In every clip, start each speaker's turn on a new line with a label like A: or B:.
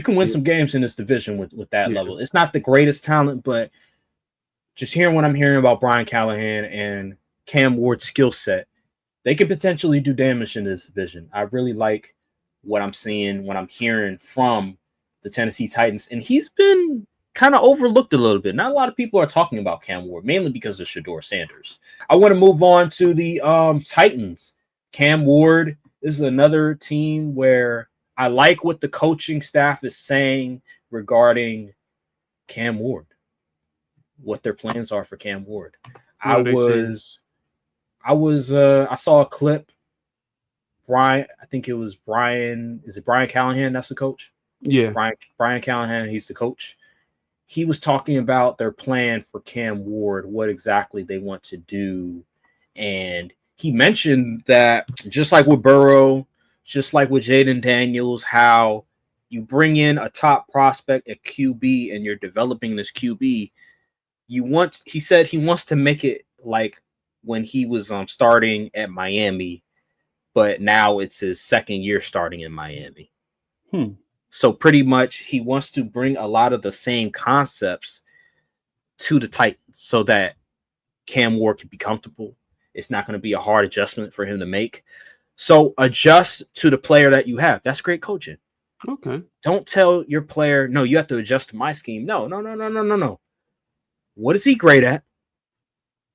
A: can win some games in this division with that level. It's not the greatest talent, but just hearing what I'm hearing about Brian Callahan and Cam Ward's skill set, they could potentially do damage in this division. I really like what I'm seeing, what I'm hearing from the Tennessee Titans, and he's been kind of overlooked a little bit. Not a lot of people are talking about Cam Ward, mainly because of Shedeur Sanders. I want to move on to the Titans. Cam Ward is another team where I like what the coaching staff is saying regarding Cam Ward, what their plans are for Cam Ward. I saw a clip. I think it was Brian. Is it Brian Callahan? That's the coach.
B: Yeah.
A: Brian Callahan. He's the coach. He was talking about their plan for Cam Ward, what exactly they want to do. And he mentioned that just like with Burrow, just like with Jaden Daniels, how you bring in a top prospect at QB and you're developing this QB. He said he wants to make it like when he was starting at Miami, but now it's his second year starting in Miami. So pretty much he wants to bring a lot of the same concepts to the Titans so that Cam Ward can be comfortable. It's not going to be a hard adjustment for him to make. So adjust to the player that you have. That's great coaching.
B: Okay.
A: Don't tell your player, no, you have to adjust to my scheme. No. What is he great at?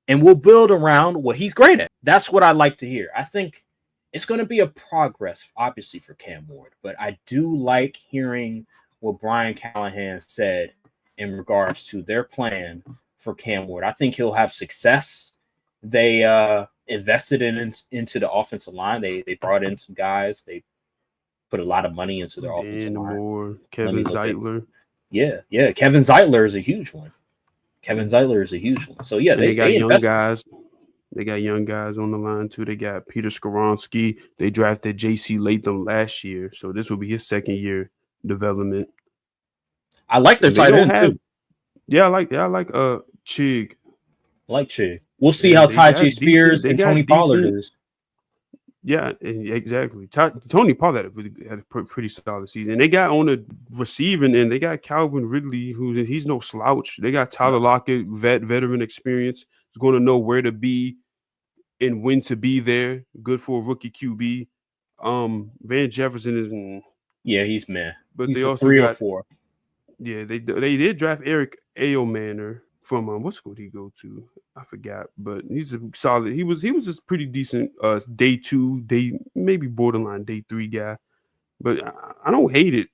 A: And we'll build around what he's great at. That's what I like to hear. I think it's going to be a progress, obviously, for Cam Ward. But I do like hearing what Brian Callahan said in regards to their plan for Cam Ward. I think he'll have success. They invested into the offensive line. They brought in some guys. They put a lot of money into their offensive line.
B: Moore, Kevin Zeitler.
A: Yeah. Kevin Zeitler is a huge one. So, yeah,
B: they got young guys. They got young guys on the line, too. They got Peter Skoronski. They drafted J.C. Latham last year, so this will be his second year development.
A: I like their tight end, too.
B: Yeah, I like Chig.
A: I like Chig. We'll see how Tyjae Spears and Tony Pollard is.
B: Yeah, exactly. Tony Pollard had a pretty solid season. They got on the receiving end, they got Calvin Ridley, he's no slouch. They got Tyler Lockett, veteran experience. He's going to know where to be and when to be there. Good for a rookie QB. Van Jefferson is
A: he's meh.
B: But
A: he's
B: they also
A: 3
B: got,
A: or 4.
B: Yeah, they did draft Eric Ayomanor from what school did he go to? I forgot, but he's a solid. He was just pretty decent. Day 2, maybe borderline day 3 guy, but I don't hate it.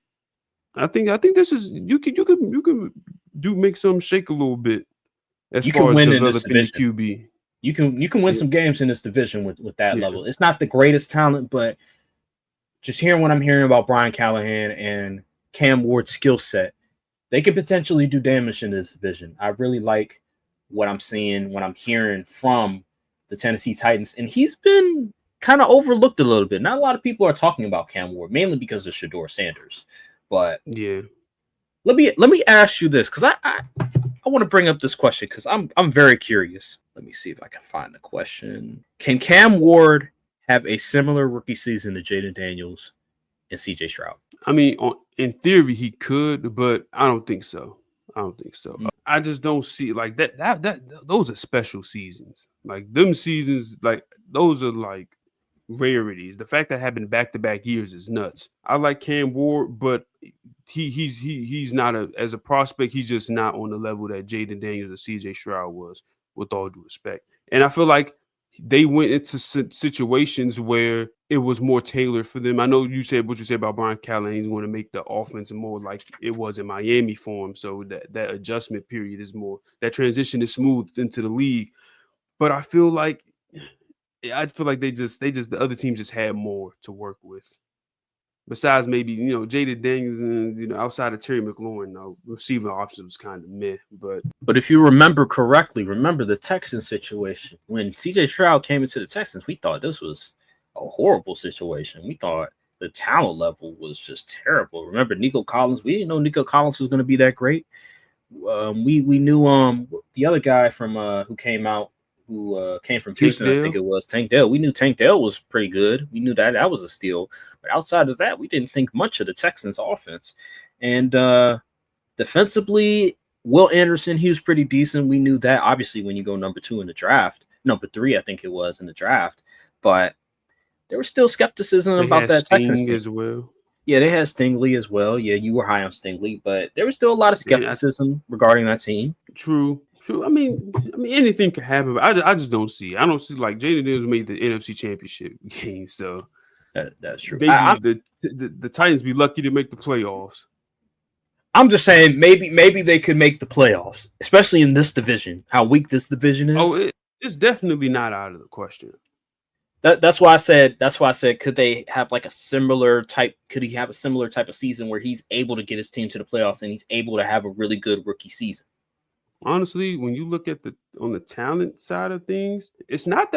B: I think this is you can make some shake a little bit as
A: you
B: far
A: can win
B: as
A: in this
B: developing
A: division.
B: the QB.
A: You can win some games in this division with that level. It's not the greatest talent, but just hearing what I'm hearing about Brian Callahan and Cam Ward's skill set, they could potentially do damage in this division. I really like what I'm seeing, what I'm hearing from the Tennessee Titans. And he's been kind of overlooked a little bit. Not a lot of people are talking about Cam Ward, mainly because of Shedeur Sanders. But
B: yeah,
A: let me ask you this, because I want to bring up this question because I'm very curious. Let me see if I can find the question. Can Cam Ward have a similar rookie season to Jaden Daniels and CJ Stroud?
B: I mean, in theory, he could, but I don't think so. I just don't see like that. Those are special seasons. Like them seasons, like those are like rarities. The fact that it happened back-to-back years is nuts. I like Cam Ward, but he's not as a prospect. He's just not on the level that Jaden Daniels or CJ Stroud was, with all due respect. And I feel like they went into situations where it was more tailored for them. I know you said what you said about Brian Callahan. He's going to make the offense more like it was in Miami for him. So that adjustment period is more, that transition is smooth into the league. But I feel like the other teams just had more to work with. Besides maybe, Jaden Daniels and, outside of Terry McLaurin, receiving options was kind of meh.
A: But if you remember correctly, the Texans situation. When CJ Stroud came into the Texans, we thought this was a horrible situation. We thought the talent level was just terrible. Remember Nico Collins? We didn't know Nico Collins was going to be that great. We knew the other guy from who came from Houston, I think it was Tank Dell. We knew Tank Dell was pretty good. We knew that was a steal. But outside of that, we didn't think much of the Texans offense. And defensively, Will Anderson, he was pretty decent. We knew that, obviously, when you go number 2 in the draft. Number 3, I think it was, in the draft. But there was still skepticism
B: They
A: about
B: had
A: that Texans
B: Sting
A: team.
B: as well.
A: Yeah, they had Stingley as well. Yeah, you were high on Stingley, but there was still a lot of skepticism regarding that team.
B: True. I mean, anything can happen. But I just don't see. I don't see like Jaden Daniels made the NFC Championship game, so
A: That's true.
B: The Titans be lucky to make the playoffs.
A: I'm just saying maybe they could make the playoffs, especially in this division. How weak this division is.
B: Oh, it's definitely not out of the question.
A: That's why I said. Could they have like a similar type? Could he have a similar type of season where he's able to get his team to the playoffs and he's able to have a really good rookie season?
B: Honestly, when you look at on the talent side of things, it's not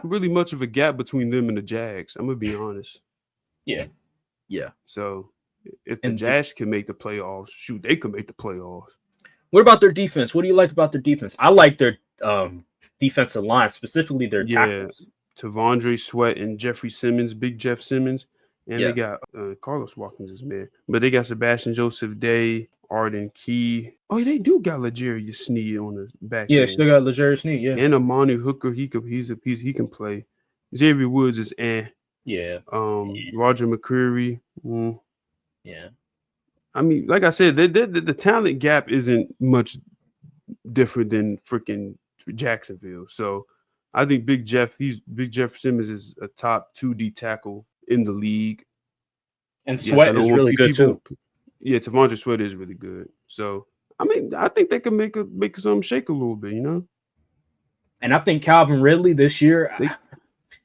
B: really much of a gap between them and the Jags. I'm gonna be honest.
A: Yeah.
B: So if the Jags can make the playoffs, shoot, they could make the playoffs.
A: What about their defense? What do you like about their defense? I like their defensive line, specifically their tackles.
B: Tavondre Sweat and Jeffrey Simmons, Big Jeff Simmons, and they got Carlos Watkins is mid, but they got Sebastian Joseph Day, Arden Key. Oh, they do got L'Jarius Sneed on the back.
A: Yeah, still got L'Jarius Sneed. Yeah,
B: and Amani Hooker. He can play. Xavier Woods is
A: Yeah.
B: Roger McCreary.
A: Yeah.
B: I mean, like I said, the talent gap isn't much different than freaking Jacksonville. So I think Big Jeff Simmons is a top 2D tackle in the league.
A: And Sweat is really good too.
B: Yeah, Tavondre Sweat is really good. So I mean, I think they can make something shake a little bit, you know.
A: And I think Calvin Ridley this year,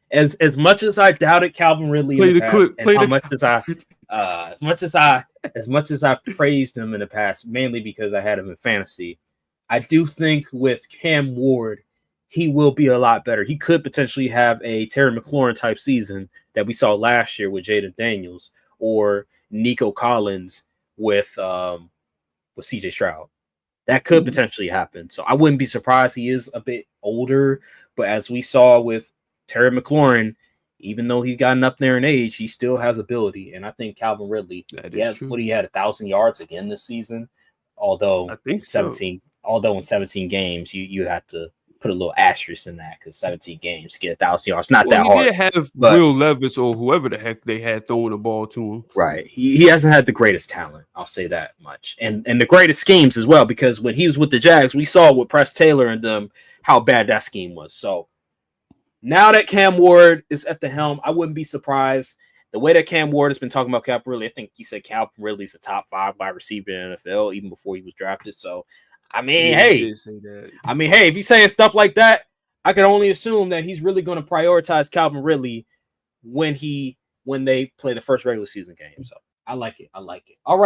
A: as much as I doubted Calvin Ridley, as much as I praised him in the past, mainly because I had him in fantasy, I do think with Cam Ward, he will be a lot better. He could potentially have a Terry McLaurin type season that we saw last year with Jaden Daniels, or Nico Collins with CJ Stroud. That could potentially happen. So I wouldn't be surprised. He is a bit older, but as we saw with Terry McLaurin, even though he's gotten up there in age, he still has ability. And I think Calvin Ridley, he had 1,000 yards again this season. Although
B: I think
A: 17, although in 17 games, you have to put a little asterisk in that, because 17 games to get 1,000 yards, not that hard.
B: He did have Will Levis or whoever the heck they had throwing the ball to him.
A: Right. He hasn't had the greatest talent, I'll say that much. And the greatest schemes as well, because when he was with the Jags, we saw with Press Taylor and them how bad that scheme was. So now that Cam Ward is at the helm, I wouldn't be surprised. The way that Cam Ward has been talking about Calvin Ridley, I think he said Calvin Ridley's a top 5 wide receiver in the NFL, even before he was drafted. So I mean, if he's saying stuff like that, I can only assume that he's really going to prioritize Calvin Ridley when they play the first regular season game. So I like it. All right.